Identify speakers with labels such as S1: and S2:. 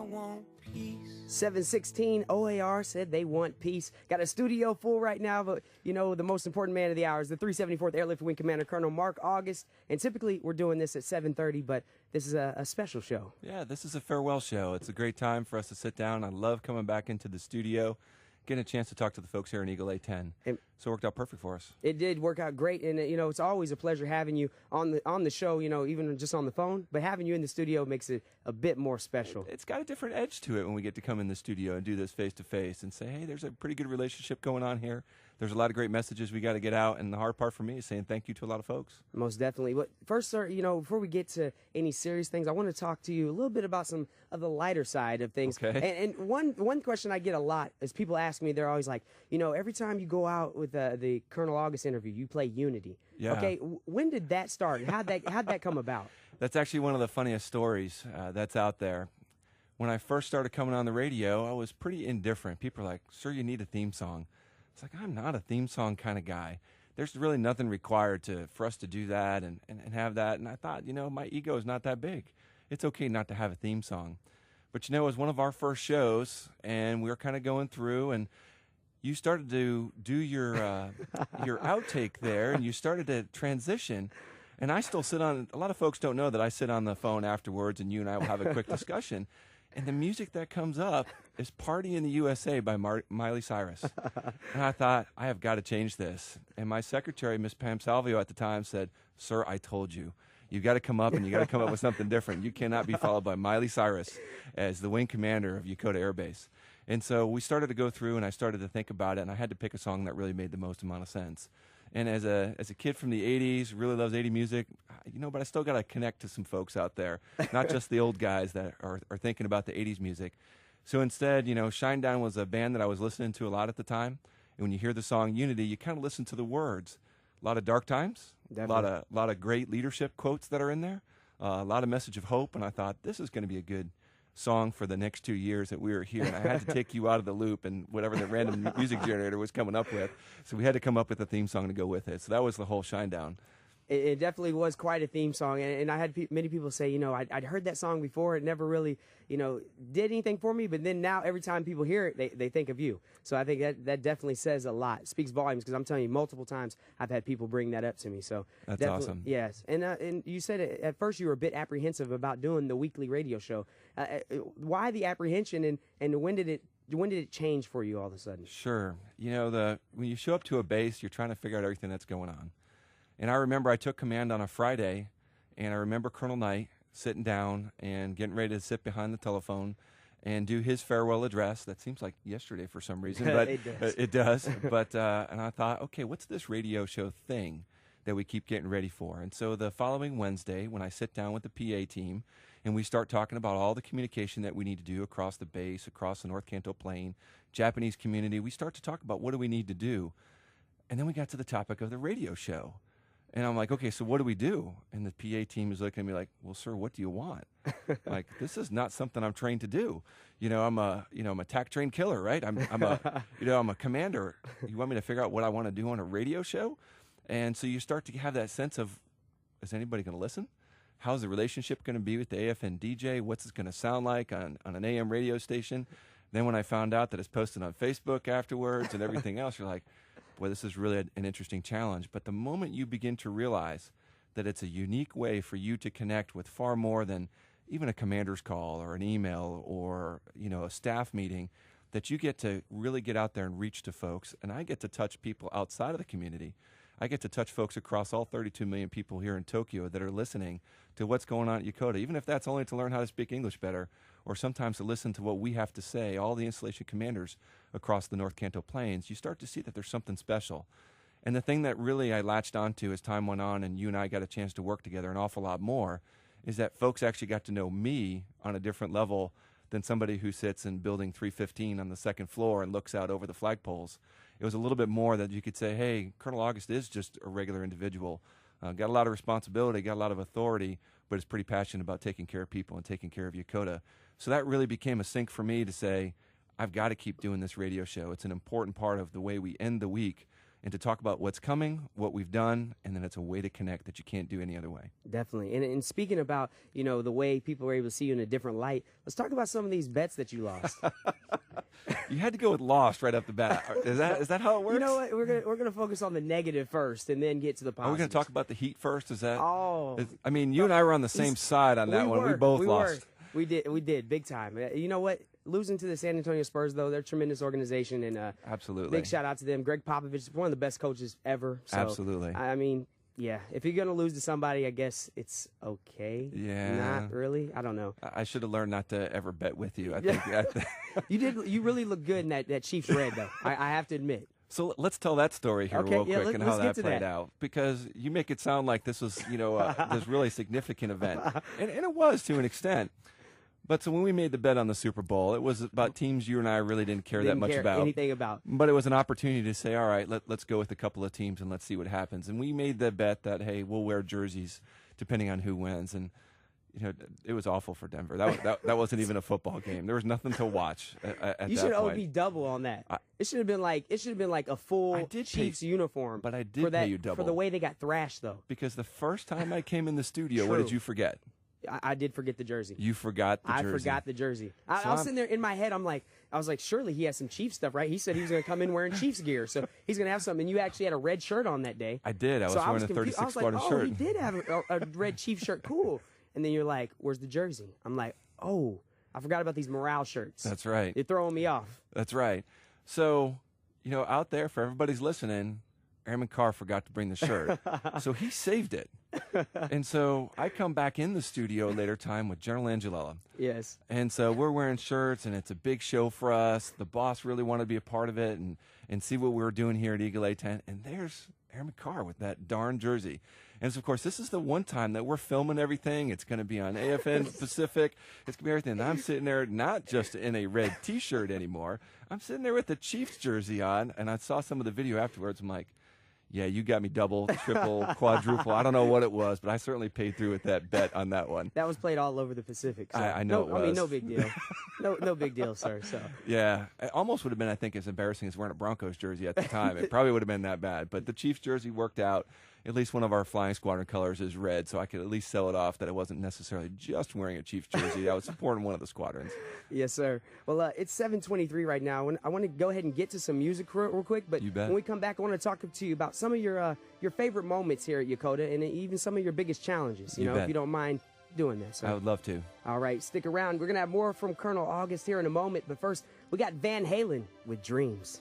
S1: want peace.
S2: 716 OAR said they want peace. Got a studio full right now, but you know, the most important man of the hour is the 374th Airlift Wing Commander, Colonel Mark August. And typically we're doing this at 7:30, but this is a special show.
S3: Yeah, this is a farewell show. It's a great time for us to sit down. I love coming back into the studio, getting a chance to talk to the folks here in Eagle A-10. So it worked out perfect for us.
S2: It did work out great, and you know, it's always a pleasure having you on the show, you know, even just on the phone, but having you in the studio makes it a bit more special.
S3: It's got a different edge to it when we get to come in the studio and do this face-to-face and say, hey, there's a pretty good relationship going on here. There's a lot of great messages we got to get out, and the hard part for me is saying thank you to a lot of folks.
S2: Most definitely. But first, sir, you know, before we get to any serious things, I want to talk to you a little bit about some of the lighter side of things.
S3: Okay.
S2: And one question I get a lot is people ask me, they're always like, you know, every time you go out with the Colonel August interview, you play Unity.
S3: Yeah.
S2: Okay, when did that start? How'd that come about?
S3: That's actually one of the funniest stories that's out there. When I first started coming on the radio, I was pretty indifferent. People are like, sir, you need a theme song. It's like, I'm not a theme song kind of guy. There's really nothing required for us to do that and have that. And I thought, you know, my ego is not that big. It's okay not to have a theme song. But, you know, it was one of our first shows, and we were kind of going through, and you started to do your outtake there, and you started to transition. And I still sit on, a lot of folks don't know that I sit on the phone afterwards, and you and I will have a quick discussion. And the music that comes up is Party in the USA by Miley Cyrus. And I thought, I have got to change this. And my secretary, Miss Pam Salvio at the time, said, sir, I told you. You got to come up, and you got to come up with something different. You cannot be followed by Miley Cyrus as the wing commander of Yokota Air Base. And so we started to go through, and I started to think about it, and I had to pick a song that really made the most amount of sense. And as a kid from the 80s, really loves 80s music, you know, but I still got to connect to some folks out there, not just the old guys that are thinking about the 80s music. So instead, you know, Shinedown was a band that I was listening to a lot at the time. And when you hear the song Unity, you kind of listen to the words. A lot of dark times, a lot of great leadership quotes that are in there, a lot of message of hope. And I thought, this is going to be a good song for the next 2 years that we were here, and I had to take you out of the loop and whatever the random music generator was coming up with. So we had to come up with a theme song to go with it. So that was the whole Shinedown.
S2: It definitely was quite a theme song, and I had many people say, you know, I'd heard that song before. It never really, you know, did anything for me, but then now every time people hear it, they think of you. So I think that definitely says a lot, speaks volumes, because I'm telling you, multiple times I've had people bring that up to me. So
S3: that's awesome.
S2: Yes, and you said at first you were a bit apprehensive about doing the weekly radio show. Why the apprehension, and when did it change for you all of a sudden?
S3: Sure. You know, when you show up to a base, you're trying to figure out everything that's going on. And I remember I took command on a Friday, and I remember Colonel Knight sitting down and getting ready to sit behind the telephone and do his farewell address. That seems like yesterday for some reason, but it does. But and I thought, okay, what's this radio show thing that we keep getting ready for? And so the following Wednesday, when I sit down with the PA team and we start talking about all the communication that we need to do across the base, across the North Kanto Plain, Japanese community, we start to talk about what do we need to do. And then we got to the topic of the radio show. And I'm like, okay, so what do we do? And the PA team is looking at me like, well, sir, what do you want? Like, this is not something I'm trained to do. You know, I'm a TAC trained killer, right? I'm a commander. You want me to figure out what I want to do on a radio show? And so you start to have that sense of, is anybody going to listen? How's the relationship going to be with the AFN DJ? What's it going to sound like on an AM radio station? Then when I found out that it's posted on Facebook afterwards and everything else, you're like, boy, this is really an interesting challenge. But the moment you begin to realize that it's a unique way for you to connect with far more than even a commander's call or an email or, you know, a staff meeting, that you get to really get out there and reach to folks. And I get to touch people outside of the community. I get to touch folks across all 32 million people here in Tokyo that are listening to what's going on at Yokota, even if that's only to learn how to speak English better, or sometimes to listen to what we have to say, all the installation commanders across the North Kanto Plains. You start to see that there's something special. And the thing that really I latched onto as time went on and you and I got a chance to work together an awful lot more is that folks actually got to know me on a different level than somebody who sits in building 315 on the second floor and looks out over the flagpoles. It was a little bit more that you could say, hey, Colonel August is just a regular individual. Got a lot of responsibility, got a lot of authority, but is pretty passionate about taking care of people and taking care of Yokota. So that really became a sync for me to say, I've got to keep doing this radio show. It's an important part of the way we end the week and to talk about what's coming, what we've done, and then it's a way to connect that you can't do any other way.
S2: Definitely. And speaking about, the way people are able to see you in a different light, let's talk about some of these bets that you lost.
S3: You had to go with lost right off the bat. Is that how it works?
S2: You know what? We're gonna focus on the negative first and then get to the positive.
S3: Are we going to talk about the Heat first? Is that?
S2: Oh.
S3: I mean, you and I were on the same side on that one. We both lost.
S2: We did, big time. You know what? Losing to the San Antonio Spurs, though, they're a tremendous organization, and
S3: absolutely,
S2: big shout out to them. Greg Popovich is one of the best coaches ever. So,
S3: absolutely.
S2: I mean, yeah, if you're gonna lose to somebody, I guess it's okay.
S3: Yeah,
S2: not really. I don't know.
S3: I should have learned not to ever bet with you. I think
S2: you did. You really look good in that Chiefs red, though. I have to admit.
S3: So let's tell that story here real quick and how that played out, because you make it sound like this was, this really significant event, and it was to an extent. But so when we made the bet on the Super Bowl, it was about teams you and I really didn't care that much about.
S2: Anything about.
S3: But it was an opportunity to say, all right, let's go with a couple of teams and let's see what happens. And we made the bet that, hey, we'll wear jerseys depending on who wins. And it was awful for Denver. That wasn't even a football game. There was nothing to watch at that point.
S2: You should OB double on that. It should have been like a full Chiefs uniform.
S3: But I did pay you double
S2: for the way they got thrashed, though.
S3: Because the first time I came in the studio, what did you forget?
S2: I did forget the jersey.
S3: You forgot the jersey.
S2: I forgot the jersey. I was sitting there in my head. I was like, surely he has some Chiefs stuff, right? He said he was going to come in wearing Chiefs gear, so he's going to have something. And you actually had a red shirt on that day.
S3: I did. I was wearing a 36 Spartan shirt.
S2: Oh, he did have a red Chiefs shirt. Cool. And then you're like, where's the jersey? I'm like, oh, I forgot about these morale shirts.
S3: That's right.
S2: You're throwing me off.
S3: That's right. So, out there for everybody's listening, Airman Carr forgot to bring the shirt. So he saved it. And so I come back in the studio later time with General Angelella.
S2: Yes.
S3: And so we're wearing shirts, and it's a big show for us. The boss really wanted to be a part of it and see what we were doing here at Eagle A-10. And there's Airman Carr with that darn jersey. And so, of course, this is the one time that we're filming everything. It's going to be on AFN Pacific. It's going to be everything. And I'm sitting there not just in a red T-shirt anymore. I'm sitting there with the Chiefs jersey on, and I saw some of the video afterwards. I'm like, yeah, you got me double, triple, quadruple. I don't know what it was, but I certainly paid through with that bet on that one.
S2: That was played all over the Pacific. So
S3: I know it was.
S2: I mean, no big deal. No big deal, sir. So
S3: yeah, it almost would have been, I think, as embarrassing as wearing a Broncos jersey at the time. It probably would have been that bad. But the Chiefs jersey worked out. At least one of our flying squadron colors is red, so I could at least sell it off that I wasn't necessarily just wearing a Chiefs jersey. I was supporting one of the squadrons.
S2: Yes, sir. Well, it's 7:23 right now. I want to go ahead and get to some music real quick, but when we come back, I want to talk to you about some of your favorite moments here at Yokota and even some of your biggest challenges, if you don't mind doing that. So.
S3: I would love to.
S2: All right, stick around. We're going to have more from Colonel August here in a moment, but first, we got Van Halen with Dreams.